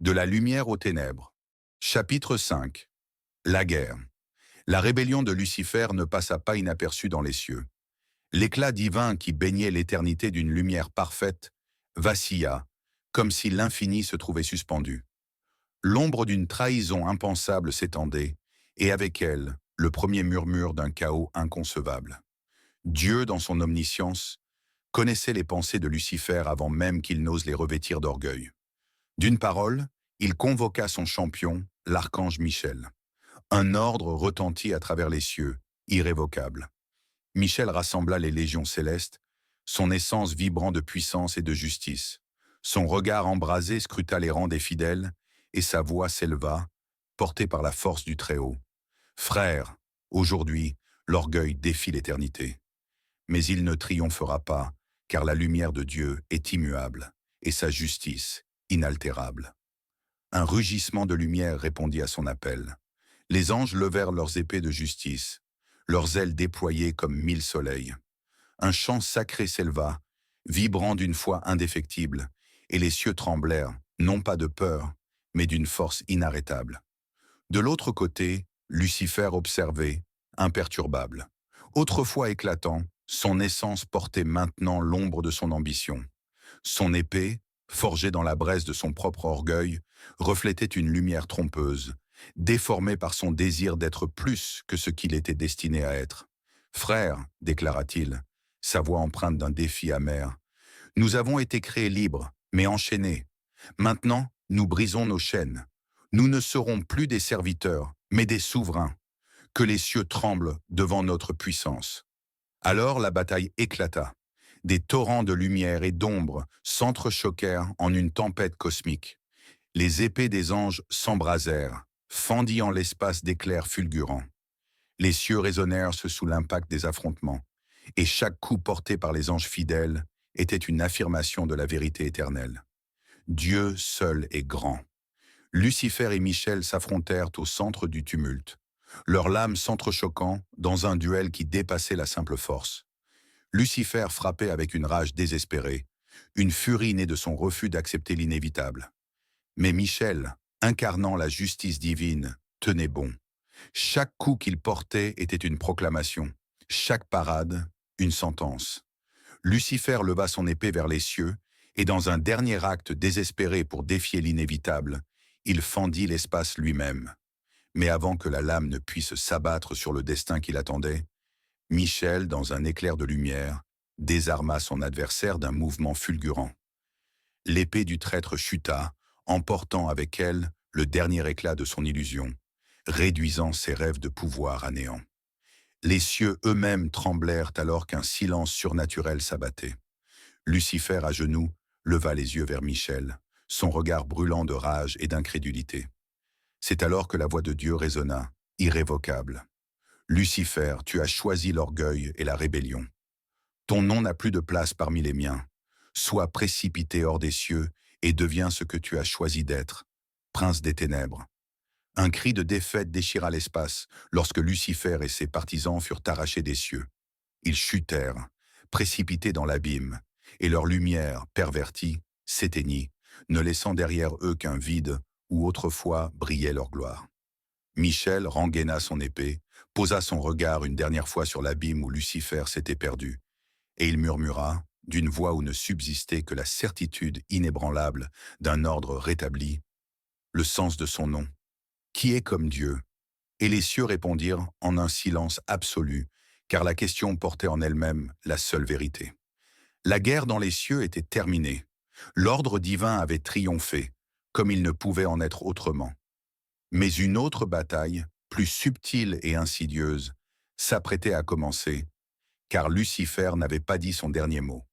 De la lumière aux ténèbres. Chapitre 5. La guerre. La rébellion de Lucifer ne passa pas inaperçue dans les cieux. L'éclat divin qui baignait l'éternité d'une lumière parfaite vacilla, comme si l'infini se trouvait suspendu. L'ombre d'une trahison impensable s'étendait, et avec elle, le premier murmure d'un chaos inconcevable. Dieu, dans son omniscience, connaissait les pensées de Lucifer avant même qu'il n'ose les revêtir d'orgueil. D'une parole, il convoqua son champion, l'archange Michel. Un ordre retentit à travers les cieux, irrévocable. Michel rassembla les légions célestes, son essence vibrant de puissance et de justice. Son regard embrasé scruta les rangs des fidèles, et sa voix s'éleva, portée par la force du Très-Haut. Frères, aujourd'hui, l'orgueil défie l'éternité. Mais il ne triomphera pas, car la lumière de Dieu est immuable, et sa justice inaltérable. Un rugissement de lumière répondit à son appel. Les anges levèrent leurs épées de justice, leurs ailes déployées comme 1000 soleils. Un chant sacré s'éleva, vibrant d'une foi indéfectible, et les cieux tremblèrent, non pas de peur, mais d'une force inarrêtable. De l'autre côté, Lucifer observait, imperturbable. Autrefois éclatant, son essence portait maintenant l'ombre de son ambition. Son épée, forgée dans la braise de son propre orgueil, reflétait une lumière trompeuse, déformée par son désir d'être plus que ce qu'il était destiné à être. « Frère, déclara-t-il, sa voix empreinte d'un défi amer, nous avons été créés libres, mais enchaînés. Maintenant, nous brisons nos chaînes. Nous ne serons plus des serviteurs, mais des souverains. Que les cieux tremblent devant notre puissance. » Alors la bataille éclata. Des torrents de lumière et d'ombre s'entrechoquèrent en une tempête cosmique. Les épées des anges s'embrasèrent, fendillant l'espace d'éclairs fulgurants. Les cieux résonnèrent sous l'impact des affrontements, et chaque coup porté par les anges fidèles était une affirmation de la vérité éternelle. Dieu seul est grand. Lucifer et Michel s'affrontèrent au centre du tumulte, leurs lames s'entrechoquant dans un duel qui dépassait la simple force. Lucifer frappait avec une rage désespérée, une furie née de son refus d'accepter l'inévitable. Mais Michel, incarnant la justice divine, tenait bon. Chaque coup qu'il portait était une proclamation, chaque parade, une sentence. Lucifer leva son épée vers les cieux, et dans un dernier acte désespéré pour défier l'inévitable, il fendit l'espace lui-même. Mais avant que la lame ne puisse s'abattre sur le destin qui l'attendait, Michel, dans un éclair de lumière, désarma son adversaire d'un mouvement fulgurant. L'épée du traître chuta, emportant avec elle le dernier éclat de son illusion, réduisant ses rêves de pouvoir à néant. Les cieux eux-mêmes tremblèrent alors qu'un silence surnaturel s'abattait. Lucifer, à genoux, leva les yeux vers Michel, son regard brûlant de rage et d'incrédulité. C'est alors que la voix de Dieu résonna, irrévocable. « Lucifer, tu as choisi l'orgueil et la rébellion. Ton nom n'a plus de place parmi les miens. Sois précipité hors des cieux et deviens ce que tu as choisi d'être, prince des ténèbres. » Un cri de défaite déchira l'espace lorsque Lucifer et ses partisans furent arrachés des cieux. Ils chutèrent, précipités dans l'abîme, et leur lumière, pervertie, s'éteignit, ne laissant derrière eux qu'un vide où autrefois brillait leur gloire. Michel rengaina son épée, posa son regard une dernière fois sur l'abîme où Lucifer s'était perdu, et il murmura, d'une voix où ne subsistait que la certitude inébranlable d'un ordre rétabli, le sens de son nom. Qui est comme Dieu? Et les cieux répondirent en un silence absolu, car la question portait en elle-même la seule vérité. La guerre dans les cieux était terminée. L'ordre divin avait triomphé, comme il ne pouvait en être autrement. Mais une autre bataille, plus subtile et insidieuse, s'apprêtait à commencer, car Lucifer n'avait pas dit son dernier mot.